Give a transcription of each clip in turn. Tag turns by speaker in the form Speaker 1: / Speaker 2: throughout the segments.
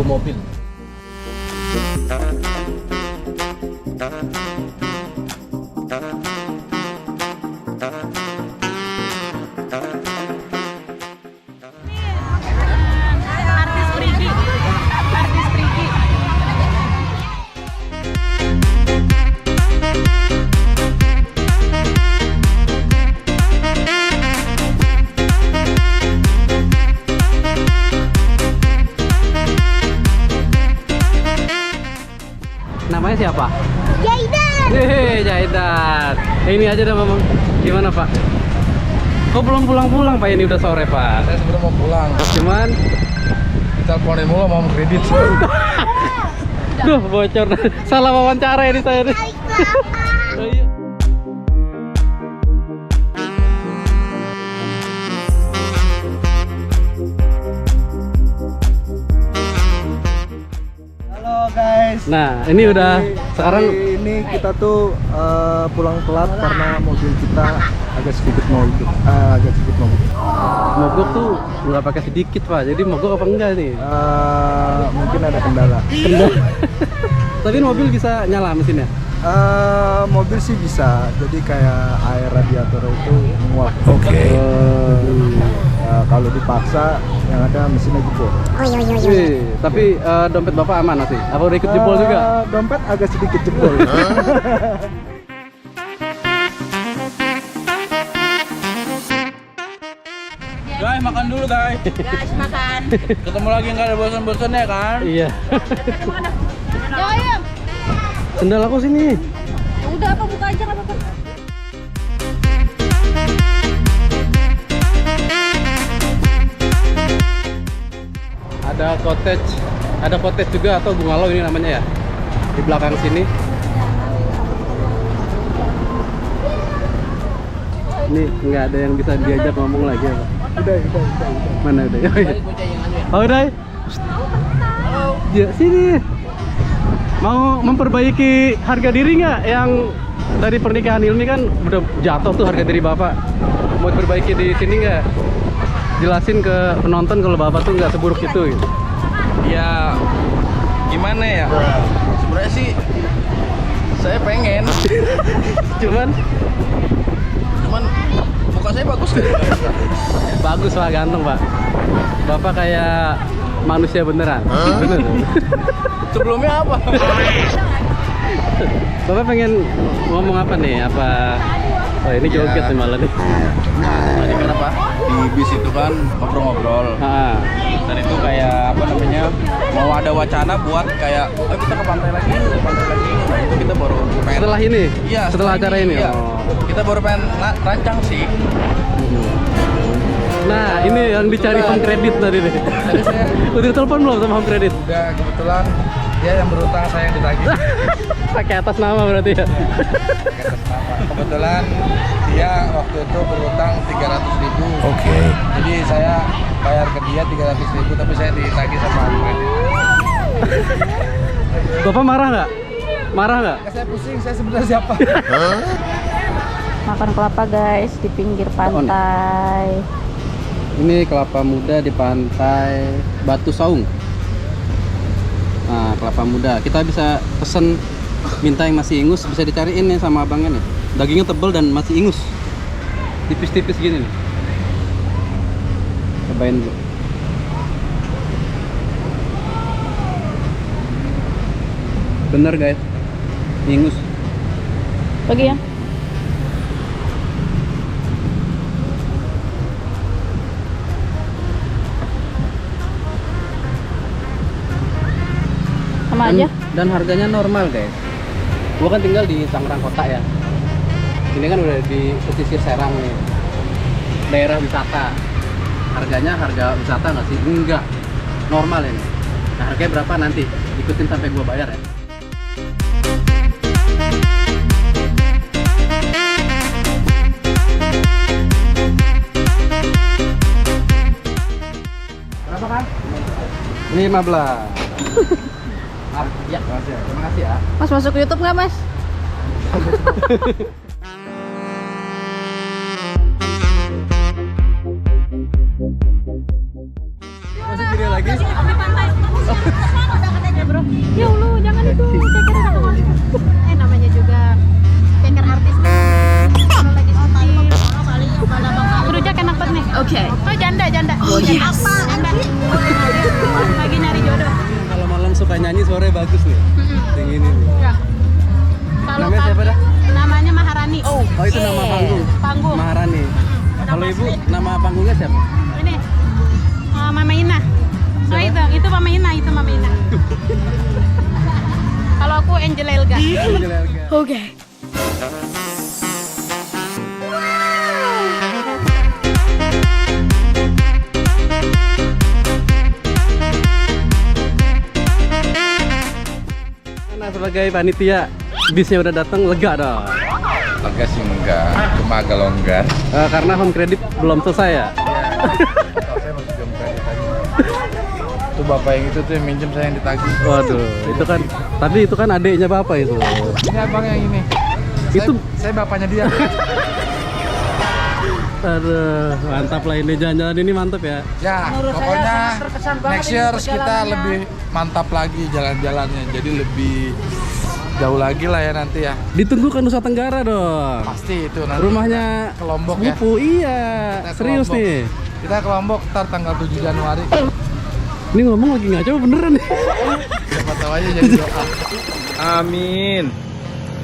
Speaker 1: review mobil.
Speaker 2: Artis Prigi. Artis Prigi.
Speaker 1: Namanya siapa?
Speaker 3: Jaidan.
Speaker 1: Jaidan. Ini aja dah Mamang. Gimana Pak? Kok belum pulang-pulang Pak? Ini udah sore Pak.
Speaker 4: Saya sebenarnya mau pulang.
Speaker 1: Cuman
Speaker 4: Diteleponin mulu mau kredit.
Speaker 1: duh bocor. Salah wawancara ini saya nih. Oh, iya.
Speaker 4: Halo guys.
Speaker 1: Nah, ini udah sekarang
Speaker 4: Hari ini kita tuh pulang telat karena mobil kita agak sedikit mogok.
Speaker 1: mogok tuh nggak pakai sedikit Pak. Jadi mogok apa enggak nih?
Speaker 4: Mungkin ada kendala.
Speaker 1: Tapi mobil bisa nyala mesinnya.
Speaker 4: Mobil sih bisa. Jadi kayak air radiator itu menguap.
Speaker 1: Oke.
Speaker 4: Kalau dipaksa yang ada mesinnya jebol.
Speaker 1: Tapi dompet Bapak aman masih? Apa udah ikut jebol juga?
Speaker 4: Dompet agak sedikit jebol.
Speaker 5: Guys, makan dulu guys.
Speaker 2: Guys, makan.
Speaker 5: Ketemu lagi nggak ada bosan-bosannya kan?
Speaker 1: Iya.
Speaker 2: Ya, ayo.
Speaker 1: Sendal aku sini.
Speaker 2: Ya udah apa buka aja nggak apa-apa.
Speaker 1: Ada cottage juga atau bungalow ini namanya ya. Di belakang sini. Ini nggak ada yang bisa diajak ngomong lagi ya Pak?
Speaker 4: Udah.
Speaker 1: Mana udah? Oh udah. Ya sini. Mau memperbaiki harga diri nggak? Yang dari pernikahan Hilmi kan udah jatuh tuh harga diri Bapak. Mau diperbaiki di sini nggak? Jelasin ke penonton kalau Bapak tuh nggak seburuk itu gitu.
Speaker 5: Ya gimana ya? Sebenarnya sih saya pengen,
Speaker 1: Cuman
Speaker 5: muka saya bagus kan?
Speaker 1: bagus Pak, ganteng Pak. Bapak kayak manusia beneran. Bener.
Speaker 5: Sebelumnya apa?
Speaker 1: Bapak pengen ngomong apa nih? Apa? Oh ini joget nih malah nih.
Speaker 5: Tadi kan apa? Di bis itu kan ngobrol-ngobrol.
Speaker 1: Ah,
Speaker 5: Dan itu kayak apa namanya? Mau ada wacana buat kayak, ayo kita ke pantai lagi, Nah itu kita baru pengen.
Speaker 1: setelah ini?
Speaker 5: Iya,
Speaker 1: Setelah acara ini?
Speaker 5: Iya.
Speaker 1: Oh.
Speaker 5: Kita baru pengen rancang sih.
Speaker 1: Nah, ini yang dicari home credit tadi nih.
Speaker 5: Tadi saya
Speaker 1: Udah telepon belum sama home credit?
Speaker 4: Udah kebetulan dia yang berutang, saya yang ditagih.
Speaker 1: Pakai atas nama berarti ya?
Speaker 4: Kebetulan dia waktu itu berutang 300.000.
Speaker 5: Oke.
Speaker 4: Jadi saya bayar ke dia 300.000 tapi saya ditagih sama kredit.
Speaker 1: Bapak marah nggak? Marah nggak?
Speaker 4: Saya pusing, saya sebenarnya siapa?
Speaker 2: Makan kelapa guys di pinggir pantai.
Speaker 1: Ini kelapa muda di pantai Batu Saung. Nah, kelapa muda. Kita bisa pesen minta yang masih ingus, bisa dicariin nih sama abangnya nih. Dagingnya tebal dan masih ingus. Tipis-tipis gini nih. Cobain dulu. Bener guys. Ingus.
Speaker 2: Bagi ya. Sama aja.
Speaker 1: Dan harganya normal guys. Gua kan tinggal di Tangerang Kota ya. Ini kan udah di pesisir Serang nih, daerah wisata. Harganya harga wisata nggak sih? Enggak, normal ini. Nah harganya berapa nanti? Ikutin sampai gua bayar ya. Berapa kan? 15. Ya, terima kasih ya.
Speaker 2: Mas masuk YouTube nggak mas?
Speaker 1: Masuk video lagi?
Speaker 2: Di pantai.
Speaker 1: bagus nih. Yang ini nih.
Speaker 2: Ya. Kalau
Speaker 1: Namanya siapa dah?
Speaker 2: Namanya Maharani.
Speaker 1: Oh itu nama panggung.
Speaker 2: Panggung.
Speaker 1: Maharani. Kalau ibu nama panggungnya siapa?
Speaker 2: Ini Mama Ina. Oh itu Mama Ina, itu Mama Ina. Kalau aku Angel Elga. Oke.
Speaker 1: Nah, sebagai panitia, bisnya udah datang, lega dong.
Speaker 5: Lega sih enggak, cuma agak longgar.
Speaker 1: Karena home credit belum selesai ya.
Speaker 5: Saya masih belum kredit tadi. Itu bapak yang itu tuh yang minjem saya yang ditagih.
Speaker 1: Waduh, itu kan, tapi itu kan adiknya bapak itu.
Speaker 5: Ini abang yang ini.
Speaker 1: Itu
Speaker 5: saya bapaknya dia.
Speaker 1: aduh, mantap lah ini jalan-jalan ini mantap ya.
Speaker 5: Ya, pokoknya next year kita lebih mantap lagi jalan-jalannya. Jadi lebih jauh lagi lah ya nanti ya.
Speaker 1: Ditunggu ke Nusa Tenggara dong.
Speaker 5: Pasti itu nanti.
Speaker 1: Rumahnya
Speaker 5: ke Lombok ya.
Speaker 1: sepupu, iya.
Speaker 5: Kita ke
Speaker 1: Serius
Speaker 5: Lombok.
Speaker 1: nih.
Speaker 5: Kita ke Lombok ntar tanggal 7 Januari.
Speaker 1: Ini ngomong lagi ngaco beneran nih.
Speaker 5: Siapa tahu aja jadi doa.
Speaker 3: Amin.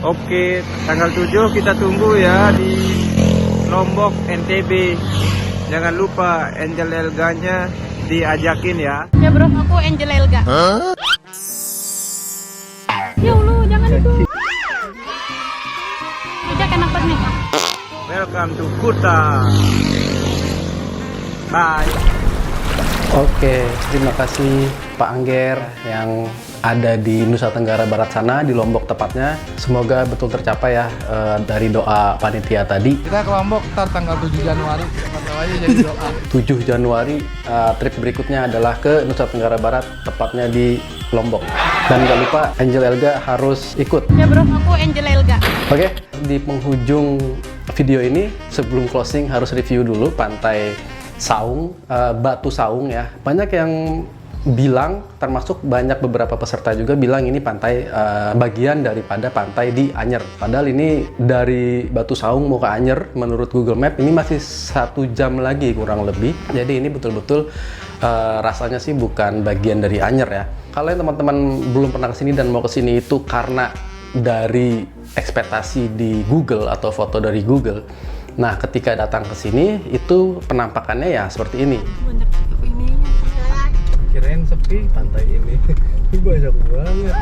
Speaker 3: Oke, tanggal 7 kita tunggu ya di Lombok, NTB. Jangan lupa Angel Elga-nya diajakin ya.
Speaker 2: Ya bro, aku Angel Elga. Ya Allah, jangan itu. Ijak enak banget nih.
Speaker 3: Welcome to Kuta. Bye.
Speaker 1: Oke, terima kasih Pak Angger yang ada di Nusa Tenggara Barat sana, di Lombok tepatnya. Semoga betul tercapai ya dari doa panitia tadi.
Speaker 5: Kita ke Lombok ntar tanggal 7 Januari. Siapa tahu aja jadi doa.
Speaker 1: 7 Januari trip berikutnya adalah ke Nusa Tenggara Barat, tepatnya di Lombok. Dan jangan lupa Angel Elga harus ikut.
Speaker 2: Ya bro, aku Angel Elga.
Speaker 1: Oke, di penghujung video ini sebelum closing harus review dulu Pantai Saung, Batu Saung ya. Banyak yang bilang, termasuk banyak beberapa peserta juga bilang ini pantai bagian daripada pantai di Anyer. Padahal ini dari Batu Saung mau ke Anyer menurut Google Map ini masih 1 jam lagi kurang lebih. Jadi ini betul-betul rasanya sih bukan bagian dari Anyer ya. Kalau yang teman-teman belum pernah kesini dan mau kesini itu karena dari ekspektasi di Google atau foto dari Google. Nah, ketika datang ke sini itu penampakannya ya seperti ini. Kirain sepi pantai ini. Banyak banget.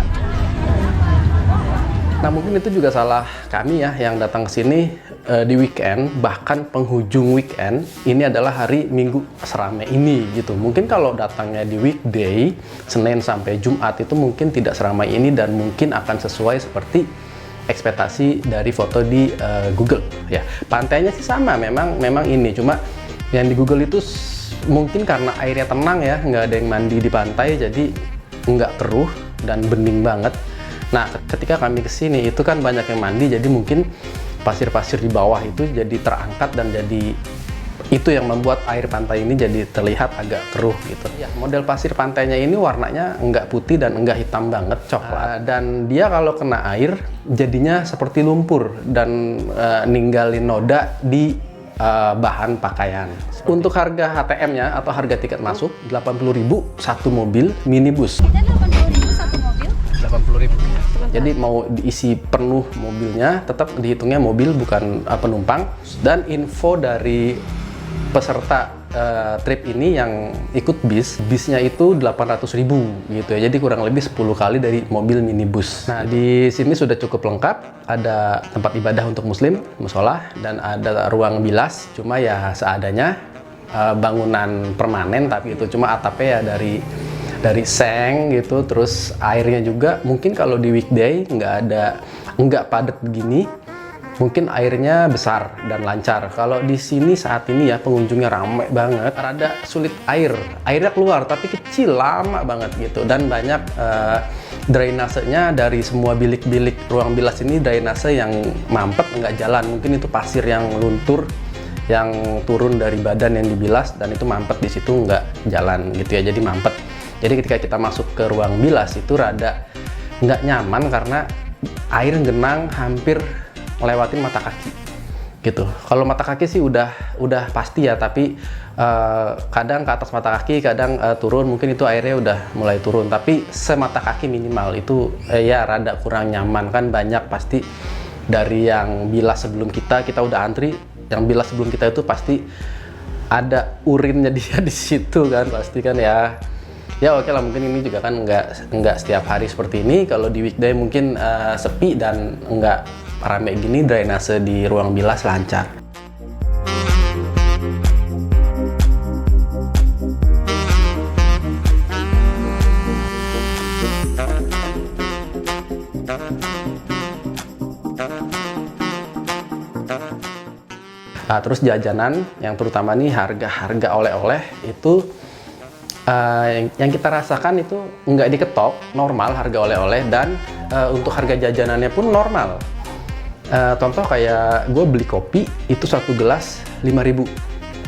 Speaker 1: Nah, mungkin itu juga salah kami ya yang datang ke sini di weekend, bahkan penghujung weekend. Ini adalah hari Minggu seramai ini gitu. Mungkin kalau datangnya di weekday, Senin sampai Jumat itu mungkin tidak seramai ini dan mungkin akan sesuai seperti ekspektasi dari foto di Google ya. Pantainya sih sama, memang ini, cuma yang di Google itu mungkin karena airnya tenang ya, nggak ada yang mandi di pantai, jadi nggak keruh dan bening banget. Nah, ketika kami kesini itu kan banyak yang mandi, jadi mungkin pasir-pasir di bawah itu jadi terangkat dan jadi itu yang membuat air pantai ini jadi terlihat agak keruh gitu. Ya, model pasir pantainya ini warnanya enggak putih dan enggak hitam banget, coklat. Dan dia kalau kena air jadinya seperti lumpur dan ninggalin noda di bahan pakaian. Untuk harga HTM-nya atau harga tiket masuk 80.000 satu mobil minibus.
Speaker 2: 80.000 satu mobil.
Speaker 1: 80.000. Jadi mau diisi penuh mobilnya tetap dihitungnya mobil bukan penumpang. Dan info dari peserta trip ini yang ikut bisnya itu 800.000 gitu ya. Jadi kurang lebih 10 kali dari mobil minibus. Nah, di sini sudah cukup lengkap. Ada tempat ibadah untuk muslim, musola, dan ada ruang bilas. Cuma ya seadanya, bangunan permanen tapi itu cuma atapnya ya dari seng gitu. Terus airnya juga mungkin kalau di weekday nggak padat begini. Mungkin airnya besar dan lancar. Kalau di sini saat ini ya pengunjungnya ramai banget. Rada sulit airnya keluar tapi kecil, lama banget gitu. Dan banyak drainasenya dari semua bilik-bilik ruang bilas ini, drainase yang mampet nggak jalan. Mungkin itu pasir yang luntur yang turun dari badan yang dibilas dan itu mampet di situ nggak jalan gitu ya. Jadi mampet. Jadi ketika kita masuk ke ruang bilas itu rada nggak nyaman karena air genang hampir ngelewatin mata kaki gitu. Kalau mata kaki sih udah pasti ya, tapi kadang ke atas mata kaki, kadang turun, mungkin itu airnya udah mulai turun, tapi semata kaki minimal itu ya rada kurang nyaman kan. Banyak pasti dari yang bilas sebelum kita udah antri, yang bilas sebelum kita itu pasti ada urinnya dia di situ kan, pasti kan ya. Ya oke lah, mungkin ini juga kan nggak setiap hari seperti ini. Kalau di weekday mungkin sepi dan nggak rame gini, drainase di ruang bilas lancar. Nah, terus jajanan yang terutama nih harga oleh-oleh itu yang kita rasakan itu nggak diketok, normal harga oleh-oleh, dan untuk harga jajanannya pun normal. Contoh kayak gue beli kopi itu 1 gelas 5.000,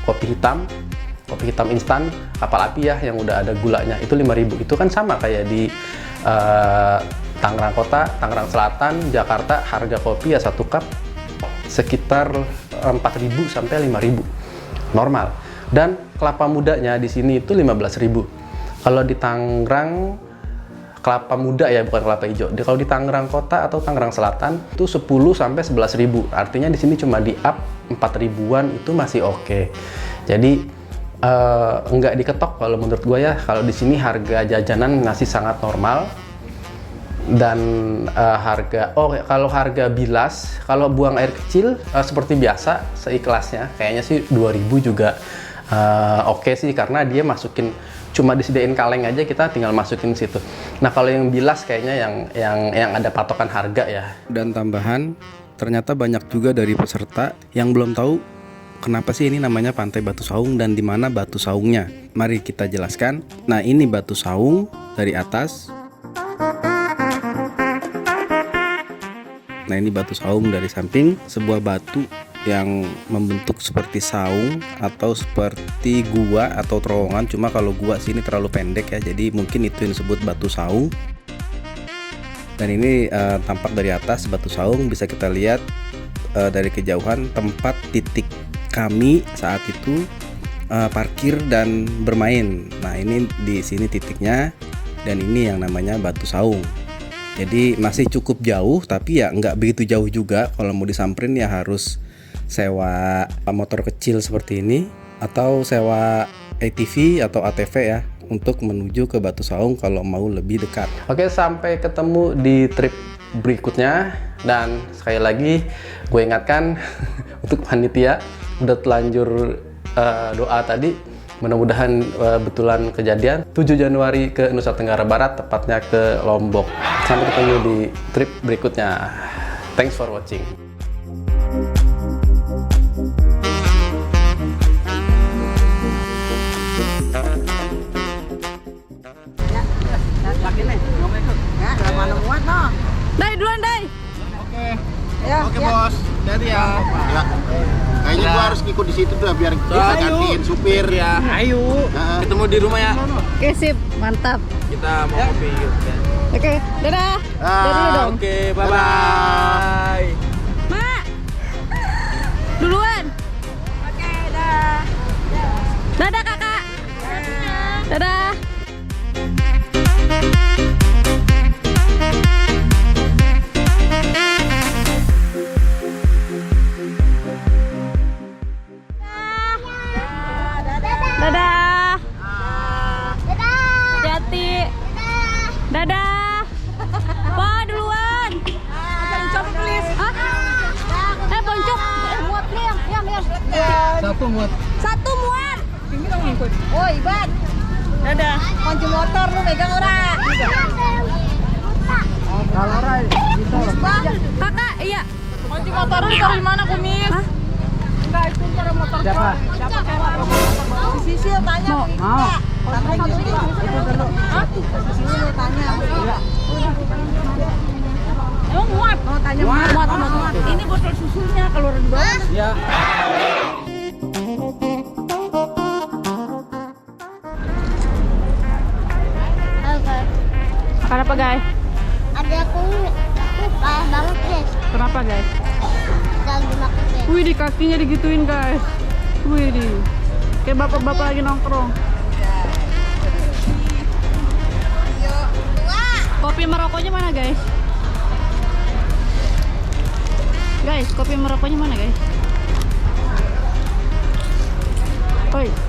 Speaker 1: kopi hitam instan kapal api ya yang udah ada gulanya itu 5.000. Itu kan sama kayak di Tangerang Kota, Tangerang Selatan, Jakarta, harga kopi ya 1 cup sekitar 4.000 sampai 5.000 normal. Dan kelapa mudanya di sini itu 15.000. Kalau di Tangerang kelapa muda ya, bukan kelapa hijau. Kalau di Tangerang Kota atau Tangerang Selatan itu 10 sampai 11.000. Artinya di sini cuma di up 4.000-an itu masih oke. Jadi nggak diketok kalau menurut gue ya. Kalau di sini harga jajanan masih sangat normal. Dan kalau harga bilas, kalau buang air kecil seperti biasa seikhlasnya, kayaknya sih 2.000 juga oke sih, karena dia masukin cuma disediain kaleng aja, kita tinggal masukin situ. Nah kalau yang bilas kayaknya yang ada patokan harga ya. Dan tambahan, ternyata banyak juga dari peserta yang belum tahu kenapa sih ini namanya Pantai Batu Saung dan di mana Batu Saungnya. Mari kita jelaskan. Nah ini Batu Saung dari atas. Nah ini Batu Saung dari samping, sebuah batu yang membentuk seperti saung atau seperti gua atau terowongan. Cuma kalau gua sini terlalu pendek ya, jadi mungkin itu yang disebut Batu Saung. Dan ini tampak dari atas Batu Saung, bisa kita lihat dari kejauhan tempat titik kami saat itu parkir dan bermain. Nah ini di sini titiknya, dan ini yang namanya Batu Saung. Jadi masih cukup jauh, tapi ya nggak begitu jauh juga. Kalau mau disamperin ya harus sewa motor kecil seperti ini, atau sewa ATV atau ATV ya, untuk menuju ke Batu Saung kalau mau lebih dekat. Oke, sampai ketemu di trip berikutnya. Dan sekali lagi gue ingatkan untuk panitia udah telanjur doa tadi, mudah-mudahan betulan kejadian 7 Januari ke Nusa Tenggara Barat, tepatnya ke Lombok. Sampai ketemu di trip berikutnya. Thanks for watching.
Speaker 2: Dai duluan, Dai.
Speaker 3: Oke bos, jadi ya.
Speaker 6: Kayaknya gua harus ngikut di situ tuh biar bisa gantiin supir.
Speaker 3: Ya, ayo. Ketemu di rumah ya.
Speaker 2: Oke, sip. Mantap.
Speaker 3: Kita mau kopi gitu kan.
Speaker 2: Oke, dadah. Dadah dulu dong.
Speaker 3: Oke, bye-bye.
Speaker 2: Mak. Duluan. Oke, dah. Dadah, Kakak. Dadah. Dadah. Hati-hati. Dadah. Wah, duluan. Boncok, please. Hah? Boncok. Muat nih, yang. Satu muat. Ini dong ikut. Oh, Iban. Dadah. Kunci motor lu megang ora? Kalau ora bisa. Kakak, iya. Kunci motor lu taruh di mana, Kumis? Hah? Enggak, itu taruh motor. Siapa? Sisil tanya. Mau. Itu dulu. Sisil tanya. Emang muat? Mau tanya muat. Ini botol susunya keluar di bawah. Iya. Makan apa, guys?
Speaker 7: Ada aku parah banget, guys.
Speaker 2: Kenapa, guys? Wih, di kakinya digituin guys. Wih, di kayak bapak-bapak lagi nongkrong. Kopi Marokkonya mana guys? Guys, kopi Marokkonya mana guys? Oi.